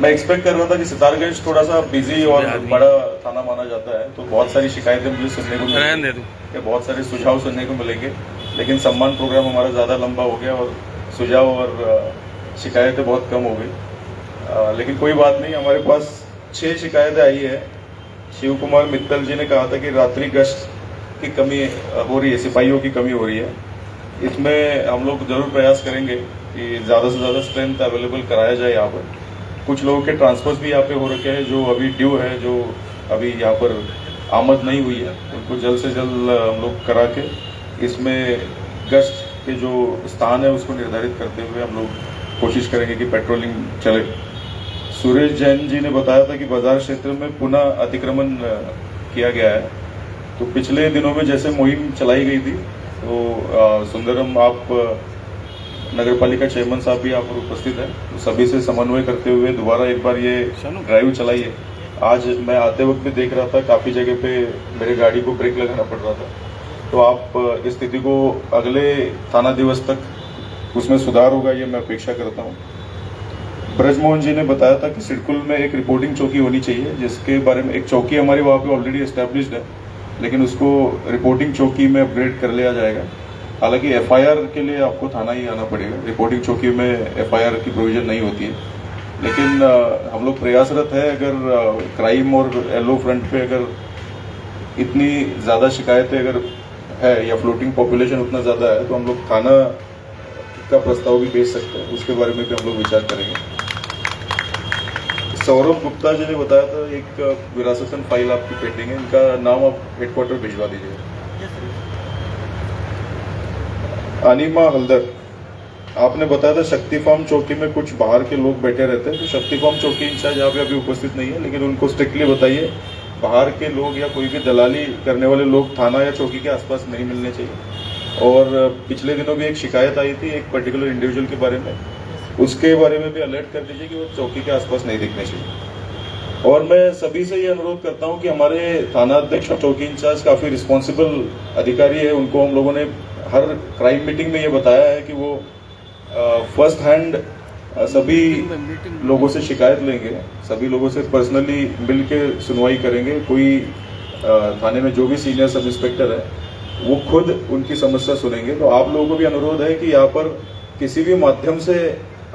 मैं एक्सपेक्ट कर रहा था कि सितारगंज थोड़ा सा बिजी और बड़ा थाना माना जाता है, तो बहुत सारी शिकायतें मुझे सुनने को मिलेंगी, बहुत सारे सुझाव सुनने को मिलेंगे, लेकिन सम्मान प्रोग्राम हमारा ज़्यादा लंबा हो गया और सुझाव और शिकायतें बहुत कम हो गई। लेकिन कोई बात नहीं, हमारे पास 6 शिकायतें आई है। शिव कुमार मित्तल जी ने कहा था कि रात्रि गश्त की कमी हो रही है, सिपाहियों की कमी हो रही है। इसमें हम लोग जरूर प्रयास करेंगे कि ज़्यादा से ज़्यादा स्ट्रेंथ अवेलेबल कराया जाए यहाँ पर। कुछ लोगों के ट्रांसफर्स भी यहाँ पे हो रखे हैं जो अभी ड्यू है, जो अभी यहाँ पर आमद नहीं हुई है, उनको जल्द से जल्द हम लोग करा के इसमें गश्त के जो स्थान है उसको निर्धारित करते हुए हम लोग कोशिश करेंगे कि पेट्रोलिंग चले। सुरेश जैन जी ने बताया था कि बाजार क्षेत्र में पुनः अतिक्रमण किया गया है। तो पिछले दिनों में जैसे मुहिम चलाई गई थी, तो सुंदरम आप नगर पालिका चेयरमैन साहब भी यहाँ पर उपस्थित है, तो सभी से समन्वय करते हुए दोबारा एक बार ये ड्राइव चलाई है। आज मैं आते वक्त भी देख रहा था काफ़ी जगह पे मेरे गाड़ी को ब्रेक लगाना पड़ रहा था। तो आप इस स्थिति को अगले थाना दिवस तक उसमें सुधार होगा, ये मैं अपेक्षा करता हूँ। ब्रजमोहन जी ने बताया था कि सिडकुल में एक रिपोर्टिंग चौकी होनी चाहिए, जिसके बारे में एक चौकी हमारी वहाँ पे ऑलरेडी एस्टेब्लिश्ड है, लेकिन उसको रिपोर्टिंग चौकी में अपग्रेड कर लिया जाएगा। हालांकि एफआईआर के लिए आपको थाना ही आना पड़ेगा, रिपोर्टिंग चौकी में एफआईआर की प्रोविजन नहीं होती है। लेकिन हम लोग प्रयासरत है, अगर क्राइम और एलओ फ्रंट पे अगर इतनी ज़्यादा शिकायतें अगर है या फ्लोटिंग पॉपुलेशन उतना ज़्यादा है, तो हम लोग थाना का प्रस्ताव भी भेज सकते हैं, उसके बारे में भी हम लोग विचार करेंगे। सौरभ गुप्ता जी ने बताया था एक विरासतन फाइल आपकी पेंडिंग है, इनका नाम आप हेडक्वार्टर भिजवा दीजिएगा। अनिमा हल्दर, आपने बताया था शक्ति फार्म चौकी में कुछ बाहर के लोग बैठे रहते हैं, तो शक्ति फार्म चौकी इंचार्ज यहाँ पे अभी उपस्थित नहीं है, लेकिन उनको स्ट्रिक्टली बताइए बाहर के लोग या कोई भी दलाली करने वाले लोग थाना या चौकी के आसपास नहीं मिलने चाहिए। और पिछले दिनों भी एक शिकायत आई थी एक पर्टिकुलर इंडिविजुअल के बारे में, उसके बारे में भी अलर्ट कर दीजिए कि वो चौकी के आसपास नहीं दिखने चाहिए। और मैं सभी से ये अनुरोध करता हूँ कि हमारे थाना अध्यक्ष और चौकी इंचार्ज काफ़ी रिस्पॉन्सिबल अधिकारी है, उनको हम लोगों ने हर क्राइम मीटिंग में ये बताया है कि वो फर्स्ट हैंड सभी लोगों से शिकायत लेंगे, सभी लोगों से पर्सनली मिल के सुनवाई करेंगे। कोई थाने में जो भी सीनियर सब इंस्पेक्टर है वो खुद उनकी समस्या सुनेंगे। तो आप लोगों को भी अनुरोध है कि यहाँ पर किसी भी माध्यम से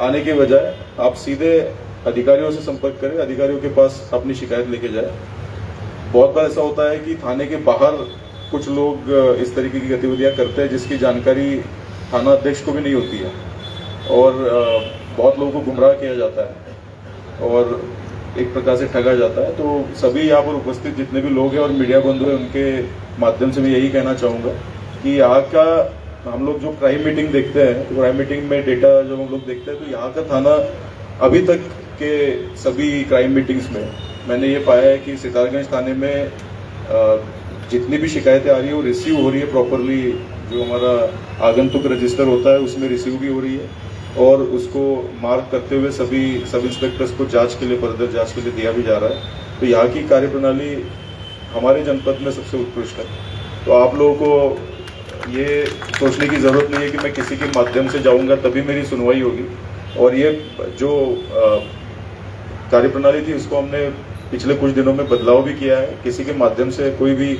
आने के बजाय आप सीधे अधिकारियों से संपर्क करें, अधिकारियों के पास अपनी शिकायत लेके जाए। बहुत बार ऐसा होता है कि थाने के बाहर कुछ लोग इस तरीके की गतिविधियां करते हैं जिसकी जानकारी थाना अध्यक्ष को भी नहीं होती है, और बहुत लोगों को गुमराह किया जाता है और एक प्रकार से ठगा जाता है। तो सभी यहाँ पर उपस्थित जितने भी लोग हैं और मीडिया बंधु हैं, उनके माध्यम से मैं यही कहना चाहूँगा कि यहाँ का हम लोग जो क्राइम मीटिंग देखते हैं, तो क्राइम मीटिंग में डेटा जब हम लोग देखते हैं, तो यहाँ का थाना अभी तक के सभी क्राइम मीटिंग्स में मैंने ये पाया है कि सितारगंज थाने में जितनी भी शिकायतें आ रही है वो रिसीव हो रही है प्रॉपरली। जो हमारा आगंतुक रजिस्टर होता है उसमें रिसीव भी हो रही है, और उसको मार्क करते हुए सभी सब इंस्पेक्टर्स को जांच के लिए, फर्दर जांच के लिए दिया भी जा रहा है। तो यहाँ की कार्यप्रणाली हमारे जनपद में सबसे उत्कृष्ट है। तो आप लोगों को ये सोचने की ज़रूरत नहीं है कि मैं किसी के माध्यम से जाऊँगा तभी मेरी सुनवाई होगी। और ये जो कार्यप्रणाली थी उसको हमने पिछले कुछ दिनों में बदलाव भी किया है। किसी के माध्यम से कोई भी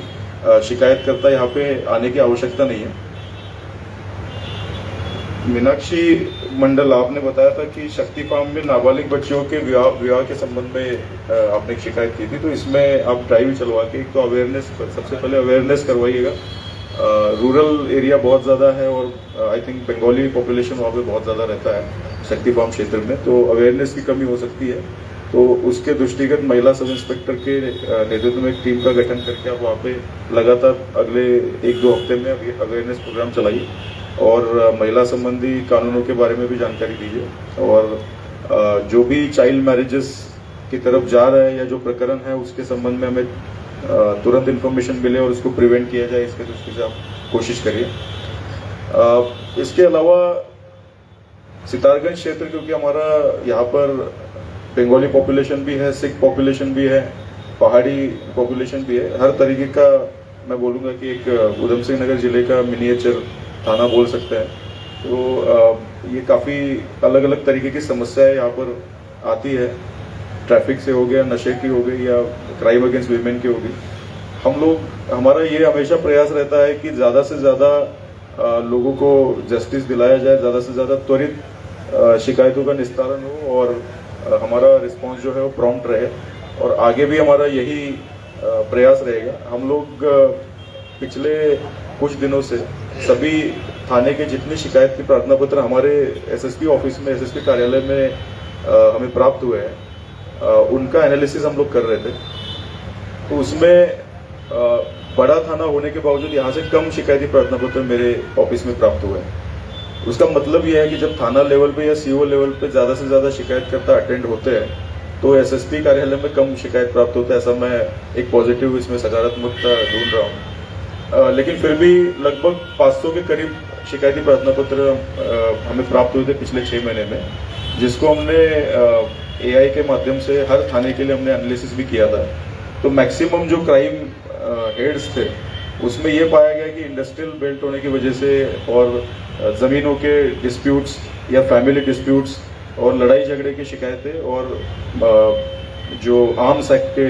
शिकायत करता यहाँ पे आने की आवश्यकता नहीं है। मीनाक्षी मंडल, आपने बताया था कि शक्ति फार्म में नाबालिग बच्चियों के विवाह के संबंध में आपने एक शिकायत की थी, तो इसमें आप ड्राइव चलवा के एक तो अवेयरनेस, सबसे पहले अवेयरनेस करवाइएगा। रूरल एरिया बहुत ज़्यादा है और आई थिंक बंगाली पॉपुलेशन वहाँ पे बहुत ज़्यादा रहता है शक्ति फार्म क्षेत्र में, तो अवेयरनेस की कमी हो सकती है। तो उसके दृष्टिगत महिला सब इंस्पेक्टर के नेतृत्व में एक टीम का गठन करके आप वहाँ पे लगातार अगले 1-2 हफ्ते में अवेयरनेस प्रोग्राम चलाइए और महिला संबंधी कानूनों के बारे में भी जानकारी दीजिए। और जो भी चाइल्ड मैरिजेस की तरफ जा रहा है या जो प्रकरण है उसके संबंध में हमें तुरंत इन्फॉर्मेशन मिले और उसको प्रिवेंट किया जाए, इसके दृष्टि से आप कोशिश करिए। इसके अलावा सितारगंज क्षेत्र, क्योंकि हमारा यहाँ पर बंगाली पॉपुलेशन भी है, सिख पॉपुलेशन भी है, पहाड़ी पॉपुलेशन भी है, हर तरीके का मैं बोलूँगा कि एक उधम सिंह नगर जिले का मिनिएचर थाना बोल सकते हैं। तो ये काफ़ी अलग अलग तरीके की समस्याएं यहाँ पर आती है। ट्रैफिक से हो गया, नशे की हो गई, या क्राइम अगेंस्ट वीमेन की हो गई, हमारा ये हमेशा प्रयास रहता है कि ज़्यादा से ज़्यादा लोगों को जस्टिस दिलाया जाए, ज़्यादा से ज़्यादा त्वरित शिकायतों का निस्तारण हो और हमारा रिस्पांस जो है वो प्रॉम्प्ट रहे। और आगे भी हमारा यही प्रयास रहेगा। हम लोग पिछले कुछ दिनों से सभी थाने के जितनी शिकायत की प्रार्थना पत्र हमारे एसएसपी ऑफिस में, एसएसपी कार्यालय में हमें प्राप्त हुए हैं, उनका एनालिसिस हम लोग कर रहे थे। तो उसमें बड़ा थाना होने के बावजूद यहाँ से कम शिकायती प्रार्थना पत्र मेरे ऑफिस में प्राप्त हुए हैं। उसका मतलब यह है कि जब थाना लेवल पे या सीओ लेवल पे ज़्यादा से ज़्यादा शिकायतकर्ता अटेंड होते हैं तो एसएसपी कार्यालय में कम शिकायत प्राप्त होता है। ऐसा मैं एक पॉजिटिव इसमें सकारात्मकता ढूंढ रहा हूँ। लेकिन फिर भी लगभग 500 के करीब शिकायती प्रार्थना पत्र हमें प्राप्त हुए थे पिछले 6 महीने में, जिसको हमने एआई के माध्यम से हर थाने के लिए हमने एनालिसिस भी किया था। तो मैक्सिमम जो क्राइम हेड्स थे उसमें ये पाया गया कि इंडस्ट्रियल बेल्ट होने की वजह से और ज़मीनों के डिस्प्यूट्स या फैमिली डिस्प्यूट्स और लड़ाई झगड़े की शिकायतें और जो आर्म्स एक्ट के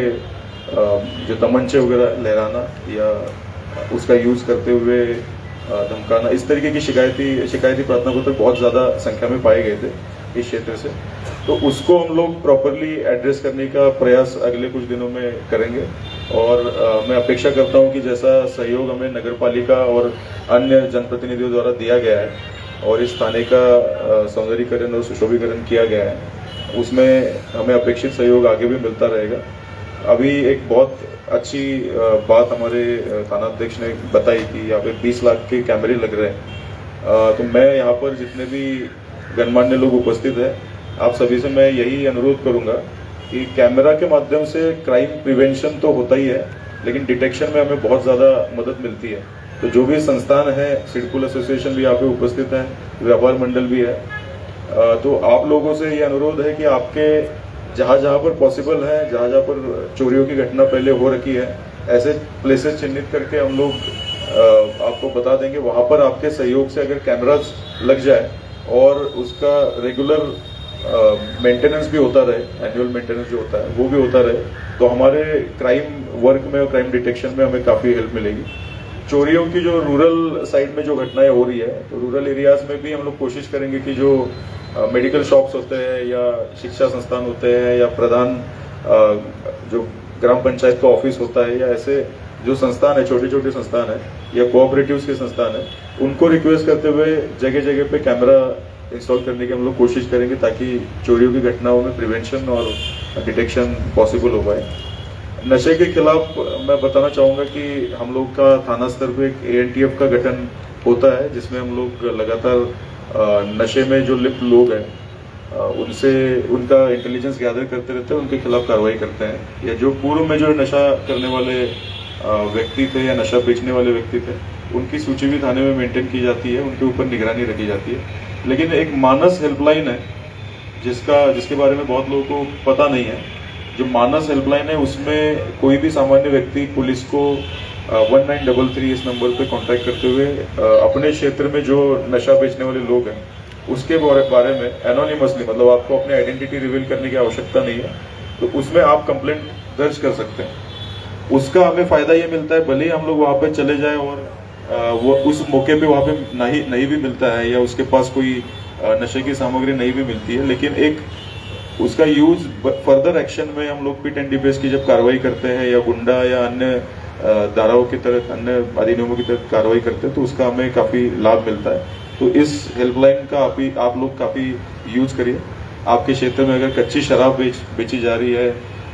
जो तमंचे वगैरह लहराना या उसका यूज़ करते हुए धमकाना, इस तरीके की शिकायती प्रार्थना पत्र बहुत ज़्यादा संख्या में पाए गए थे इस क्षेत्र से। तो उसको हम लोग प्रॉपरली एड्रेस करने का प्रयास अगले कुछ दिनों में करेंगे। और मैं अपेक्षा करता हूं कि जैसा सहयोग हमें नगर पालिका और अन्य जनप्रतिनिधियों द्वारा दिया गया है और इस थाने का सौंदर्यीकरण और सुशोभीकरण किया गया है, उसमें हमें अपेक्षित सहयोग आगे भी मिलता रहेगा। अभी एक बहुत अच्छी बात हमारे थानाध्यक्ष ने बताई कि यहाँ पे 20 लाख के कैमरे लग रहे हैं। तो मैं यहाँ पर जितने भी गणमान्य लोग उपस्थित हैं, आप सभी से मैं यही अनुरोध करूंगा कि कैमरा के माध्यम से क्राइम प्रिवेंशन तो होता ही है, लेकिन डिटेक्शन में हमें बहुत ज़्यादा मदद मिलती है। तो जो भी संस्थान है, सिडकुल एसोसिएशन भी यहाँ पे उपस्थित है, व्यापार मंडल भी है, तो आप लोगों से ये अनुरोध है कि आपके जहाँ जहाँ पर पॉसिबल है, जहाँ जहाँ पर चोरियों की घटना पहले हो रखी है, ऐसे प्लेसेस चिन्हित करके हम लोग आपको बता देंगे। वहाँ पर आपके सहयोग से अगर कैमराज लग जाए और उसका रेगुलर मेंटेनेंस भी होता रहे, एनुअल मेंटेनेंस जो होता है वो भी होता रहे, तो हमारे क्राइम वर्क में और क्राइम डिटेक्शन में हमें काफ़ी हेल्प मिलेगी। चोरियों की जो रूरल साइड में जो घटनाएं हो रही है, तो रूरल एरियाज में भी हम लोग कोशिश करेंगे कि जो मेडिकल शॉप्स होते हैं या शिक्षा संस्थान होते हैं या प्रधान जो ग्राम पंचायत का ऑफिस होता है या ऐसे जो संस्थान है, छोटे छोटे संस्थान है या कोऑपरेटिव्स के संस्थान है, उनको रिक्वेस्ट करते हुए जगह जगह पे कैमरा इंस्टॉल करने की हम लोग कोशिश करेंगे ताकि चोरियों की घटनाओं में प्रिवेंशन और डिटेक्शन पॉसिबल हो पाए। नशे के खिलाफ मैं बताना चाहूँगा कि हम लोग का थाना स्तर पे एक ANTF का गठन होता है, जिसमें हम लोग लगातार नशे में जो लिप्त लोग हैं उनसे उनका इंटेलिजेंस गैदर करते रहते हैं, उनके खिलाफ कार्रवाई करते हैं। या जो पूर्व में जो नशा करने वाले व्यक्ति थे या नशा बेचने वाले व्यक्ति थे, उनकी सूची भी थाने में मेंटेन की जाती है, उनके ऊपर निगरानी रखी जाती है। लेकिन एक मानस हेल्पलाइन है जिसके बारे में बहुत लोगों को पता नहीं है। जो मानस हेल्पलाइन है उसमें कोई भी सामान्य व्यक्ति पुलिस को 1933 इस नंबर पे कांटेक्ट करते हुए अपने क्षेत्र में जो नशा बेचने वाले लोग हैं उसके बारे में एनोनिमसली, मतलब आपको अपनी आइडेंटिटी रिवील करने की आवश्यकता नहीं है, तो उसमें आप कंप्लेंट दर्ज कर सकते हैं। उसका हमें फायदा ये मिलता है, भले ही हम लोग वहाँ पे चले जाए और वो उस मौके पे वहाँ पे नहीं भी मिलता है या उसके पास कोई नशे की सामग्री नहीं भी मिलती है, लेकिन एक उसका यूज फर्दर एक्शन में हम लोग पिट एंड डिपेस की जब कार्रवाई करते हैं या गुंडा या अन्य धाराओं की तरह, अन्य अधिनियमों की तरह कार्रवाई करते हैं, तो उसका हमें काफ़ी लाभ मिलता है। तो इस हेल्पलाइन का आप लोग काफ़ी यूज करिए। आपके क्षेत्र में अगर कच्ची शराब बेची जा रही है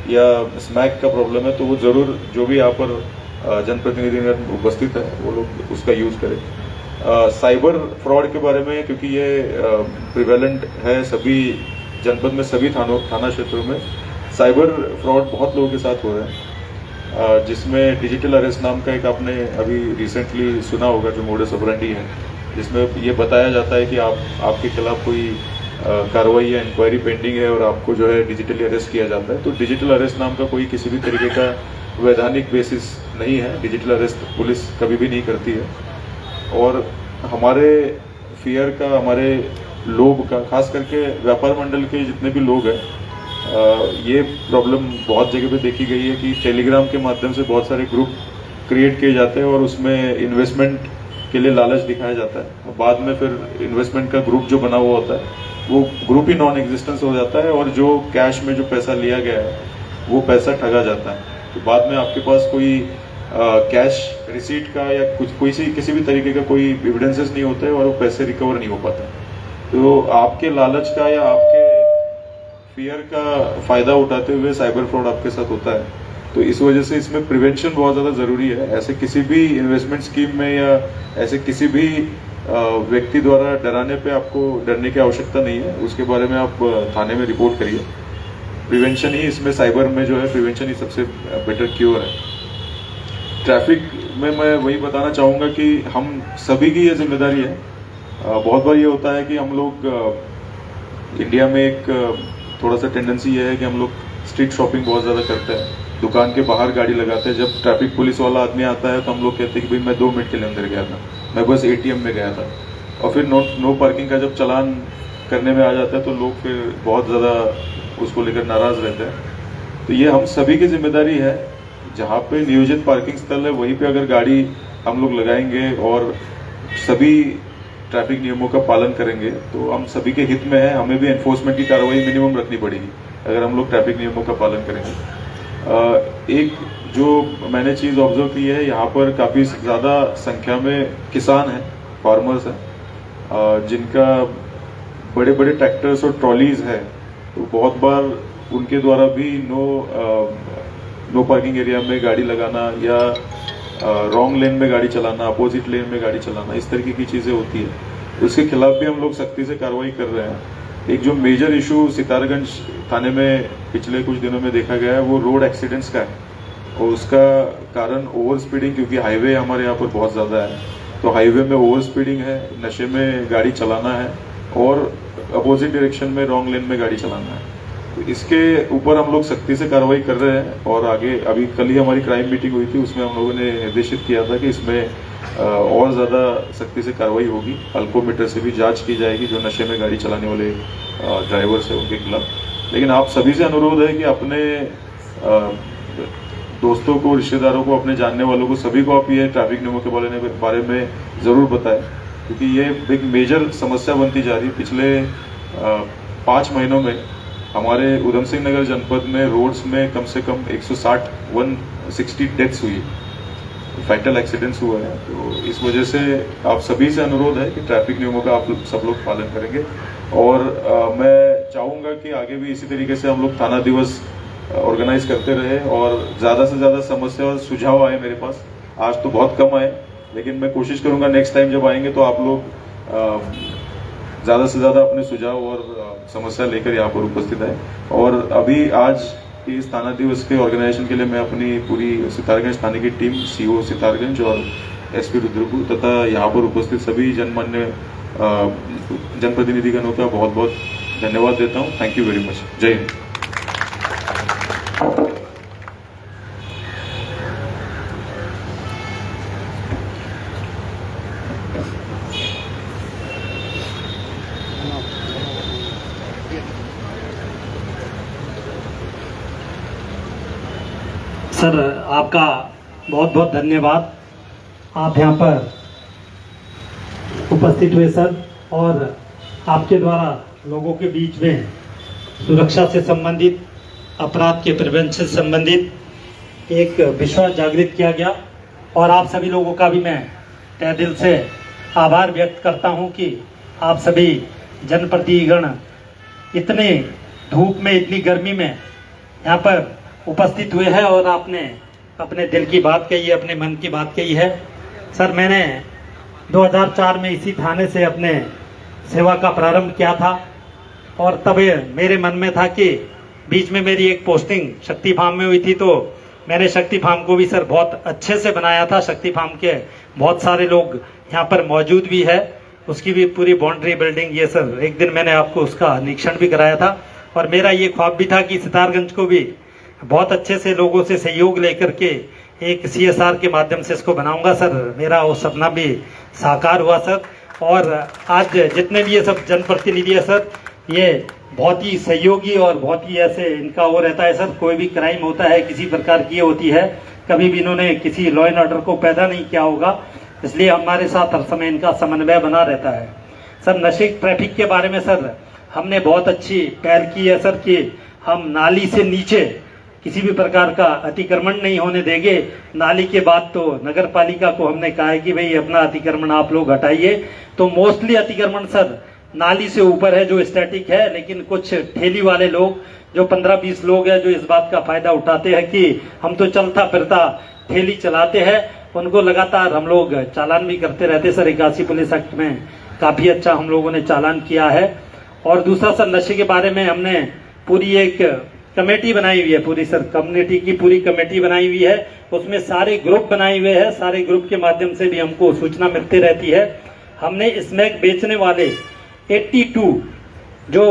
या स्मैक का प्रॉब्लम है, तो वो ज़रूर जो भी यहाँ पर जनप्रतिनिधि उपस्थित है वो लोग उसका यूज करें। साइबर फ्रॉड के बारे में, क्योंकि ये प्रिवेलेंट है सभी जनपद में, सभी थाना क्षेत्रों में साइबर फ्रॉड बहुत लोगों के साथ हो रहा है, जिसमें डिजिटल अरेस्ट नाम का एक आपने अभी रिसेंटली सुना होगा जो मोडस ऑपरेंडी है, जिसमें ये बताया जाता है कि आपके खिलाफ कोई कार्रवाई या इंक्वायरी पेंडिंग है और आपको जो है डिजिटली अरेस्ट किया जाता है। तो डिजिटल अरेस्ट नाम का कोई किसी भी तरीके का वैधानिक बेसिस नहीं है, डिजिटल अरेस्ट पुलिस कभी भी नहीं करती है। और हमारे फियर का, हमारे लोग का, खास करके व्यापार मंडल के जितने भी लोग हैं ये प्रॉब्लम बहुत जगह पे देखी गई है कि टेलीग्राम के माध्यम से बहुत सारे ग्रुप क्रिएट किए जाते हैं और उसमें इन्वेस्टमेंट के लिए लालच दिखाया जाता है और बाद में फिर इन्वेस्टमेंट का ग्रुप जो बना हुआ होता है वो ग्रुप ही नॉन एग्जिस्टेंस हो जाता है और जो कैश में जो पैसा लिया गया है वो पैसा ठगा जाता है। तो बाद में आपके पास कोई कैश रिसीट का या किसी भी तरीके का कोई एविडेंसेस नहीं होते और वो पैसे रिकवर नहीं हो पाते। तो आपके लालच का या आपके फियर का फायदा उठाते हुए साइबर फ्रॉड आपके साथ होता है। तो इस वजह से इसमें प्रिवेंशन बहुत ज़्यादा ज़रूरी है। ऐसे किसी भी इन्वेस्टमेंट स्कीम में या ऐसे किसी भी व्यक्ति द्वारा डराने पे आपको डरने की आवश्यकता नहीं है। उसके बारे में आप थाने में रिपोर्ट करिए। प्रिवेंशन ही इसमें साइबर में जो है प्रिवेंशन ही सबसे बेटर क्योर है। ट्रैफिक में मैं वही बताना चाहूँगा कि हम सभी की ये जिम्मेदारी है। बहुत बार ये होता है कि हम लोग इंडिया में एक थोड़ा सा टेंडेंसी ये है कि हम लोग स्ट्रीट शॉपिंग बहुत ज़्यादा करते हैं, दुकान के बाहर गाड़ी लगाते हैं। जब ट्रैफिक पुलिस वाला आदमी आता है तो हम लोग कहते हैं कि भाई मैं 2 मिनट के लिए अंदर गया था, मैं बस ATM में गया था। और फिर नो पार्किंग का जब चालान करने में आ जाता है तो लोग फिर बहुत ज़्यादा उसको लेकर नाराज़ रहते हैं। तो ये हम सभी की जिम्मेदारी है। जहाँ पे नियोजित पार्किंग स्थल है वहीं पे अगर गाड़ी हम लोग लगाएंगे और सभी ट्रैफिक नियमों का पालन करेंगे तो हम सभी के हित में है। हमें भी एनफोर्समेंट की कार्रवाई मिनिमम रखनी पड़ेगी अगर हम लोग ट्रैफिक नियमों का पालन करेंगे। एक जो मैंने चीज़ ऑब्जर्व की है, यहाँ पर काफ़ी ज़्यादा संख्या में किसान हैं, फार्मर्स हैं, जिनका बड़े बड़े ट्रैक्टर्स और ट्रॉलीज है। तो बहुत बार उनके द्वारा भी नो पार्किंग एरिया में गाड़ी लगाना या रॉन्ग लेन में गाड़ी चलाना, अपोजिट लेन में गाड़ी चलाना, इस तरीके की चीज़ें होती है। उसके खिलाफ भी हम लोग सख्ती से कार्रवाई कर रहे हैं। एक जो मेजर इशू सितारगंज थाने में पिछले कुछ दिनों में देखा गया है वो रोड एक्सीडेंट्स का है और उसका कारण ओवर स्पीडिंग, क्योंकि हाईवे हमारे यहाँ पर बहुत ज़्यादा है। तो हाईवे में ओवर स्पीडिंग है, नशे में गाड़ी चलाना है और अपोजिट डायरेक्शन में रॉन्ग लेन में गाड़ी चलाना है। तो इसके ऊपर हम लोग सख्ती से कार्रवाई कर रहे हैं और आगे अभी कल ही हमारी क्राइम मीटिंग हुई थी, उसमें हम लोगों ने निर्देशित किया था कि इसमें और ज़्यादा सख्ती से कार्रवाई होगी। अल्कोमीटर से भी जांच की जाएगी जो नशे में गाड़ी चलाने वाले ड्राइवर्स हैं उनके खिलाफ। लेकिन आप सभी से अनुरोध है कि अपने दोस्तों को, रिश्तेदारों को, अपने जानने वालों को, सभी को आप ये ट्रैफिक नियमों के बारे में ज़रूर बताएं, क्योंकि ये एक मेजर समस्या बनती जा रही है। पिछले 5 महीनों में हमारे उधम सिंह नगर जनपद में रोड्स में कम से कम 160 डेथ्स हुई, फैटल एक्सीडेंट्स हुए हैं। तो इस वजह से आप सभी से अनुरोध है कि ट्रैफिक नियमों का आप सब लोग पालन करेंगे। और मैं चाहूँगा कि आगे भी इसी तरीके से हम लोग थाना दिवस ऑर्गेनाइज करते रहे और ज़्यादा से ज़्यादा समस्या और सुझाव आए मेरे पास। आज तो बहुत कम आए, लेकिन मैं कोशिश करूँगा नेक्स्ट टाइम जब आएंगे तो आप लोग ज़्यादा से ज़्यादा अपने सुझाव और समस्या लेकर यहाँ पर उपस्थित है। और अभी आज इस थाना दिवस के ऑर्गेनाइजेशन के लिए मैं अपनी पूरी सितारगंज थाने की टीम, CO सितारगंज और SP रुद्रपुर तथा यहाँ पर उपस्थित सभी जनमान्य जनप्रतिनिधिगणों का बहुत बहुत धन्यवाद देता हूँ। Thank you very much. जय हिंद। सर, आपका बहुत बहुत धन्यवाद। आप यहाँ पर उपस्थित हुए सर, और आपके द्वारा लोगों के बीच में सुरक्षा से संबंधित, अपराध के प्रिवेंशन से संबंधित एक विश्वास जागृत किया गया। और आप सभी लोगों का भी मैं तहे दिल से आभार व्यक्त करता हूँ कि आप सभी जनप्रतिनिधिगण इतने धूप में, इतनी गर्मी में यहाँ पर उपस्थित हुए हैं और आपने अपने दिल की बात कही है, अपने मन की बात कही है। सर, मैंने 2004 में इसी थाने से अपने सेवा का प्रारंभ किया था और तब मेरे मन में था कि बीच में मेरी एक पोस्टिंग शक्ति फार्म में हुई थी, तो मैंने शक्ति फार्म को भी सर बहुत अच्छे से बनाया था। शक्ति फार्म के बहुत सारे लोग यहाँ पर मौजूद भी है, उसकी भी पूरी बाउंड्री बिल्डिंग, ये सर एक दिन मैंने आपको उसका निरीक्षण भी कराया था। और मेरा ये ख्वाब भी था कि सितारगंज को भी बहुत अच्छे से लोगों से सहयोग लेकर के एक CSR के माध्यम से इसको बनाऊंगा सर। मेरा वो सपना भी साकार हुआ सर। और आज जितने भी ये सब जनप्रतिनिधि है सर, ये बहुत ही सहयोगी और बहुत ही ऐसे इनका वो रहता है सर। कोई भी क्राइम होता है किसी प्रकार की होती है, कभी भी इन्होंने किसी लॉ एंड ऑर्डर को पैदा नहीं किया होगा, इसलिए हमारे साथ हर समय इनका समन्वय बना रहता है। सर नशे ट्रैफिक के बारे में सर हमने बहुत अच्छी पहल की है सर कि हम नाली से नीचे किसी भी प्रकार का अतिक्रमण नहीं होने देंगे। नाली के बाद तो नगर पालिका को हमने कहा है कि भाई अपना अतिक्रमण आप लोग हटाइए। तो मोस्टली अतिक्रमण सर नाली से ऊपर है जो स्टैटिक है, लेकिन कुछ ठेली वाले लोग जो 15-20 लोग हैं जो इस बात का फायदा उठाते हैं कि हम तो चलता फिरता ठेली चलाते हैं, उनको लगातार हम लोग चालान भी करते रहते सर। 81 पुलिस एक्ट में काफी अच्छा हम लोगों ने चालान किया है। और दूसरा सर नशे के बारे में हमने पूरी एक कमेटी बनाई हुई है, पूरी सर कम्युनिटी की पूरी कमेटी बनाई हुई है, उसमें सारे ग्रुप बनाए हुए हैं। सारे ग्रुप के माध्यम से भी हमको सूचना मिलती रहती है। हमने स्मैक बेचने वाले 82 जो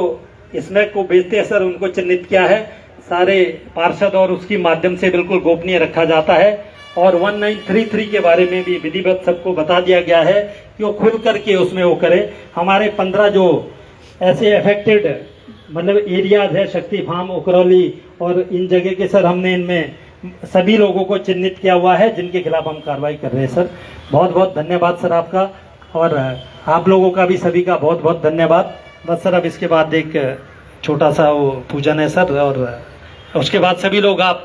स्मैक को बेचते हैं सर उनको चिन्हित किया है। सारे पार्षद और उसके माध्यम से बिल्कुल गोपनीय रखा जाता है। और 1933 के बारे में भी विधिवत सबको बता दिया गया है कि वो खुल करके उसमें वो करे। हमारे 15 जो ऐसे अफेक्टेड मतलब एरियाज है, शक्ति फार्म, उकरौली और इन जगह के सर हमने इनमें सभी लोगों को चिन्हित किया हुआ है जिनके खिलाफ हम कार्रवाई कर रहे हैं सर। बहुत बहुत धन्यवाद सर आपका, और आप लोगों का भी सभी का बहुत बहुत धन्यवाद। बस सर अब इसके बाद एक छोटा सा वो पूजन है सर, और उसके बाद सभी लोग आप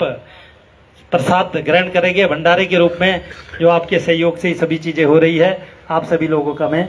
प्रसाद ग्रहण करेंगे भंडारे के रूप में, जो आपके सहयोग से ही सभी चीजें हो रही है। आप सभी लोगों का मैं